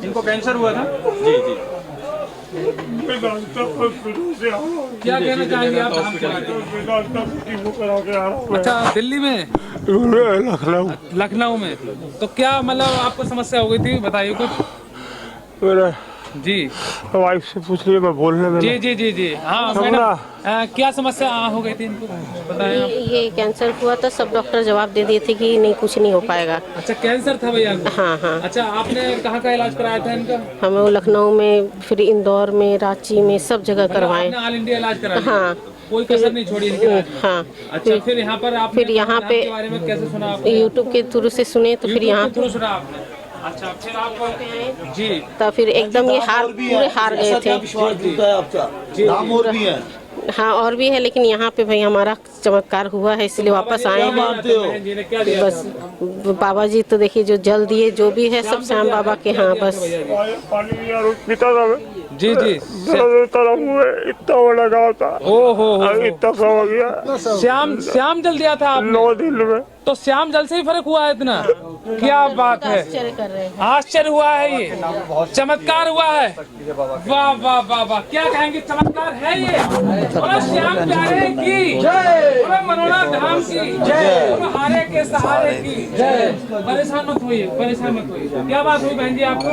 इनको कैंसर हुआ था? जी जी। क्या कहना चाहेंगे आप धाम के बारे में? अच्छा, दिल्ली में, लखनऊ में। तो क्या मतलब आपको समस्या हो गई थी, बताइए कुछ। मेरा जी वाइफ से पूछ लिया, मैं बोलने में जी जी जी जी। हाँ मैडम, क्या समस्या हो गई थी इनको, बताएं आप। ये कैंसर हुआ था, सब डॉक्टर जवाब दे दिए थे कि नहीं कुछ नहीं हो पाएगा। अच्छा, कैंसर था भैया को? हाँ हाँ। अच्छा, आपने कहाँ का इलाज कराया था इनका? हम लखनऊ में, फिर इंदौर में, रांची में, सब जगह करवाए। आपने ऑल इंडिया इलाज कराया? हाँ, कोई कसर नहीं छोड़ी इनके इलाज में? हाँ। अच्छा, फिर यहाँ पर आपने फिर यहाँ धाम पे के बारे में कैसे सुना आपने? यूट्यूब के थ्रू से सुने, तो फिर यहाँ थ्रू सुना आपने? अच्छा, फिर आप जी, तो फिर एकदम ये पूरे हार गए थे। नाम और भी है। हाँ, और भी है, लेकिन यहाँ पे भाई हमारा चमत्कार हुआ है, इसलिए वापस आए हैं। बस बाबा जी तो देखिए जो जल दिए, जो भी है सब श्याम बाबा के। हाँ बस पिता था जी जी। इतना बड़ा गाँव था, ओहो, इतना सा हो गया। श्याम जल दिया था आपने? 9 दिन में। तो श्याम जल से ही फर्क हुआ है इतना? क्या बात है, आश्चर्य कर रहे हैं। आश्चर्य हुआ है, ये चमत्कार हुआ है। वाह वाह वाह वाह, क्या कहेंगे, चमत्कार है ये। बोलो श्याम प्यारे की जय, बोलो मनोना धाम की जय, बोलो हारे के सहारे की जय। परेशान मत होइए, परेशान मत होइए। क्या बात हुई बहन जी आपको?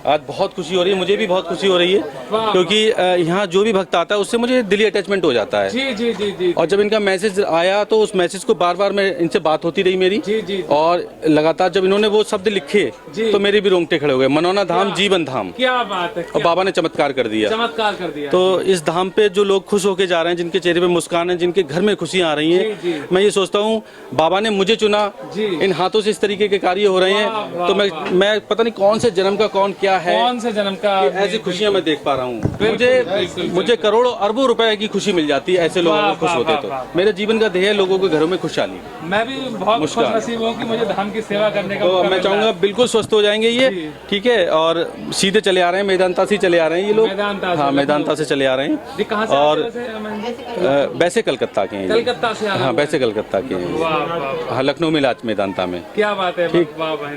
आज बहुत खुशी हो रही है, मुझे भी बहुत खुशी हो रही है, क्योंकि यहाँ जो भी भक्त आता है उससे मुझे दिली अटैचमेंट हो जाता है। जी जी जी जी। और जब इनका मैसेज आया तो उस मैसेज को बार बार मैं इनसे बात होती रही मेरी। जी जी। और लगातार जब इन्होंने वो शब्द लिखे तो मेरे भी रोंगटे खड़े हो गए। मनोना धाम जीवन धाम। क्या बात है, और बाबा ने चमत्कार कर दिया, चमत्कार कर दिया। तो इस धाम पे जो लोग खुश होके जा रहे हैं, जिनके चेहरे पे मुस्कान है, जिनके घर में खुशियां आ रही हैं, मैं ये सोचता हूँ बाबा ने मुझे चुना, इन हाथों से इस तरीके के कार्य हो रहे हैं, तो मैं पता नहीं कौन से जन्म का कौन क्या है, कौन से जन्म का ऐसी खुशियां मैं देख पा रहा हूँ। मुझे करोड़ों अरबों रुपए की खुशी मिल जाती है ऐसे लोगों को खुश होते। तो मेरे जीवन का ध्येय है लोगों के घरों में खुशहाली। मैं भी बहुत खुशनसीब हूँ कि मुझे धाम की सेवा करने का तो मैं चाहूंगा बिल्कुल स्वस्थ हो जाएंगे ये, ठीक है। और सीधे चले आ रहे हैं, मेदांता से चले आ रहे हैं ये लोग। हाँ, मेदांता से चले आ रहे हैं। कहाँ से? और वैसे कलकत्ता के हैं, कलकत्ता से? हाँ, वैसे कलकत्ता के हैं। हाँ, लखनऊ में इलाज मेदांता में। क्या बात है, ठीक।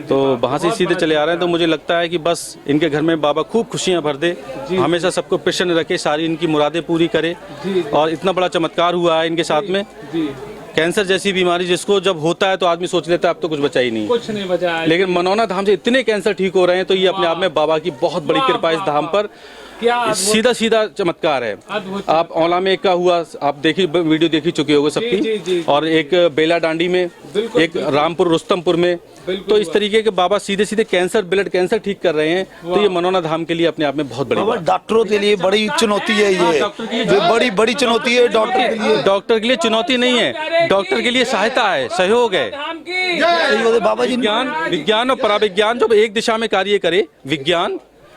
तो वहाँ से सीधे चले आ रहे हैं, तो मुझे लगता है कि बस इनके घर में बाबा खूब खुशियां भर दे, हमेशा सबको प्रसन्न रखे, सारी इनकी मुरादें पूरी करे। और इतना बड़ा चमत्कार हुआ है इनके साथ में। कैंसर जैसी बीमारी जिसको जब होता है तो आदमी सोच लेता है अब तो कुछ बचा ही नहीं, कुछ नहीं बचा है। लेकिन मनोना धाम से इतने कैंसर ठीक हो रहे हैं, तो ये अपने आप में बाबा की बहुत बड़ी कृपा है इस धाम पर। सीधा सीधा चमत्कार है। आप औला में एक का हुआ, आप देखी वीडियो देखी चुके होगे सबकी, और एक बेला डांडी में, एक रामपुर रुस्तमपुर में। तो इस तरीके के बाबा सीधे सीधे कैंसर, ब्लड कैंसर ठीक कर रहे हैं, तो ये मनोना धाम के लिए अपने आप में बहुत बड़ी बात। डॉक्टरों के लिए बड़ी चुनौती है ये बड़ी बड़ी चुनौती है डॉक्टर के लिए। डॉक्टर के लिए चुनौती नहीं है, डॉक्टर के लिए सहायता है, सहयोग है। बाबा जी, विज्ञान और पराविज्ञान जब एक दिशा में कार्य करे,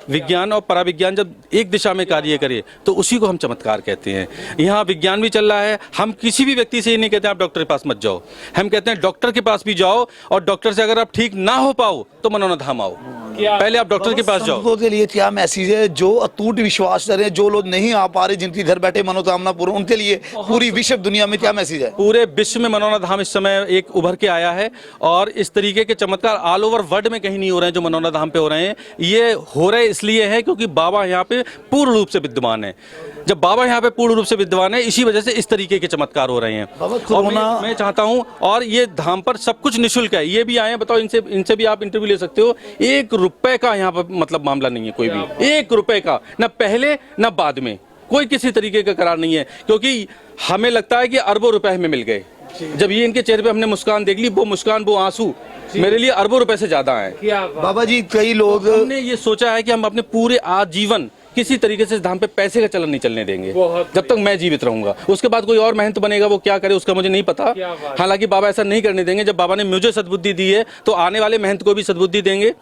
विज्ञान और पराविज्ञान जब एक दिशा में कार्य करे, तो उसी को हम चमत्कार कहते हैं। यहाँ विज्ञान भी चल रहा है। हम किसी भी व्यक्ति से ये नहीं कहते आप डॉक्टर के पास मत जाओ, हम कहते हैं डॉक्टर के पास भी जाओ, और डॉक्टर से अगर आप ठीक ना हो पाओ तो मनोना धाम आओ, पहले आप डॉक्टर के पास जाओ। संतों के लिए क्या मैसेज है? जो अटूट विश्वास करें, जो लोग नहीं आ पा रहे, जिनकी घर बैठे मनोकामना पूर्ण, उनके लिए पूरी विश्व दुनिया में क्या मैसेज है? पूरे विश्व में मनोना धाम इस समय एक उभर के आया है, और इस तरीके के चमत्कार ऑल ओवर वर्ल्ड में कहीं नहीं हो रहे हैं जो मनोना धाम पे हो रहे हैं। ये हो रहे इसलिए है क्योंकि बाबा यहाँ पे पूर्ण रूप से विद्यमान है। जब बाबा यहाँ पे पूर्ण रूप से विद्यमान है, इसी वजह से इस तरीके के चमत्कार हो रहे हैं। और मैं चाहता हूँ, और ये धाम पर सब कुछ निःशुल्क है। ये भी आए हैं, बताओ, इनसे भी आप इंटरव्यू ले सकते हो। 1 रुपए का यहाँ पर मतलब मामला नहीं है, कोई भी 1 रुपए का, ना पहले ना बाद में, कोई किसी तरीके का करार नहीं है। क्योंकि हमें लगता है कि अरबों रुपए हमें मिल गए, जब ये इनके चेहरे पे हमने मुस्कान देख ली, वो मुस्कान, वो आंसू मेरे लिए अरबों रुपए से ज्यादा है। बाबा जी, कई लोग, हमने ये सोचा है कि हम अपने पूरे आजीवन किसी तरीके से इस धाम पे पैसे का चलन नहीं चलने देंगे जब तक मैं जीवित रहूंगा। उसके बाद कोई और मेहनत बनेगा, वो क्या करे उसका मुझे नहीं पता। हालांकि बाबा ऐसा नहीं करने देंगे। जब बाबा ने मुझे सद्बुद्धि दी है, तो आने वाले महंत को भी सद्बुद्धि देंगे,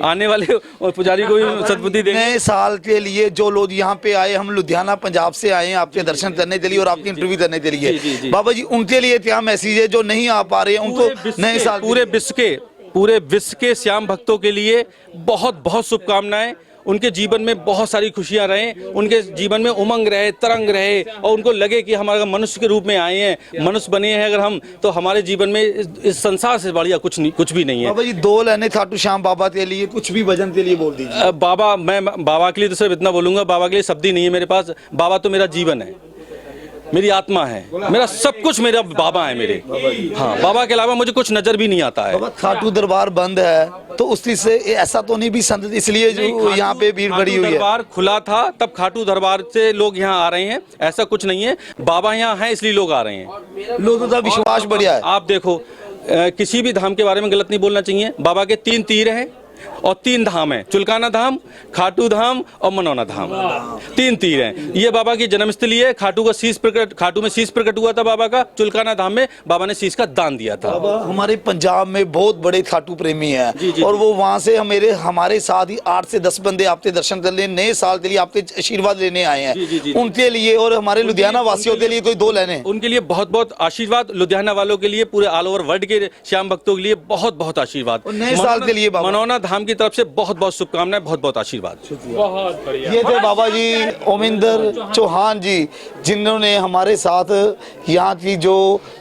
आने वाले और पुजारी को भी सद्बुद्धि देंगे। नए साल के लिए जो लोग यहाँ पे आए, हम लुधियाना पंजाब से आए हैं आपके दर्शन करने के लिए और आपकी इंटरव्यू करने के लिए, बाबा जी उनके लिए क्या मैसेज है? जो नहीं आ पा रहे हैं उनको नए साल, पूरे विश्व के श्याम भक्तों के लिए बहुत बहुत शुभकामनाएं। उनके जीवन में बहुत सारी खुशियां रहें, उनके जीवन में उमंग रहे, तरंग रहे और उनको लगे कि हमारा मनुष्य के रूप में आए हैं, मनुष्य बने हैं अगर हम, तो हमारे जीवन में इस संसार से बढ़िया कुछ भी नहीं है। बाबा जी 2 लाइनें खाटू श्याम बाबा के लिए, कुछ भी भजन के लिए बोल दीजिए। मैं बाबा के लिए तो सिर्फ इतना बोलूंगा, बाबा के लिए शब्द ही नहीं है मेरे पास। बाबा तो मेरा जीवन है, मेरी आत्मा है, मेरा सब कुछ मेरा बाबा है मेरे। हाँ, बाबा के अलावा मुझे कुछ नजर भी नहीं आता है। बाबा खाटू दरबार बंद है तो उस चीज से ऐसा तो नहीं भी संत इसलिए जो यहाँ पे भीड़ बढ़ी हुई है? दरबार खुला था तब खाटू दरबार से लोग यहाँ आ रहे हैं, ऐसा कुछ नहीं है। बाबा यहाँ हैं इसलिए लोग आ रहे हैं, लोगों का विश्वास बढ़िया है। आप देखो किसी भी धाम के बारे में गलत नहीं बोलना चाहिए। बाबा के 3 तीर हैं और 3 धाम है, चुलकाना धाम, खाटू धाम और मनौना धाम, 3 तीर हैं। ये बाबा की जन्मस्थली है। खाटू में शीश प्रकट हुआ था बाबा का। चुलकाना धाम में बाबा ने शीश का दान दिया था। बाबा हमारे पंजाब में बहुत बड़े खाटू प्रेमी हैं और वो वहाँ से हमारे साथ ही 8 से 10 बंदे आपके दर्शन करने, नए साल के लिए आपके आशीर्वाद लेने आए हैं। उनके लिए और हमारे लुधियाना वासियों के लिए कोई 2 लाइनें? उनके लिए बहुत बहुत आशीर्वाद, लुधियाना वालों के लिए, पूरे ऑल ओवर वर्ल्ड के श्याम भक्तों के लिए बहुत बहुत आशीर्वाद। नए साल के लिए मनौना धाम की तरफ से बहुत बहुत शुभकामनाएं, बहुत बहुत आशीर्वाद। बहुत बढ़िया। ये थे बाबा जी ओमिंदर चौहान जी, जिन्होंने हमारे साथ यहाँ की जो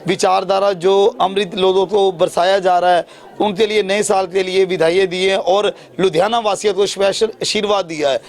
विचारधारा, जो अमृत लोगों को बरसाया जा रहा है, उनके लिए नए साल के लिए विदाई दी है और लुधियाना वासियों को स्पेशल आशीर्वाद दिया है।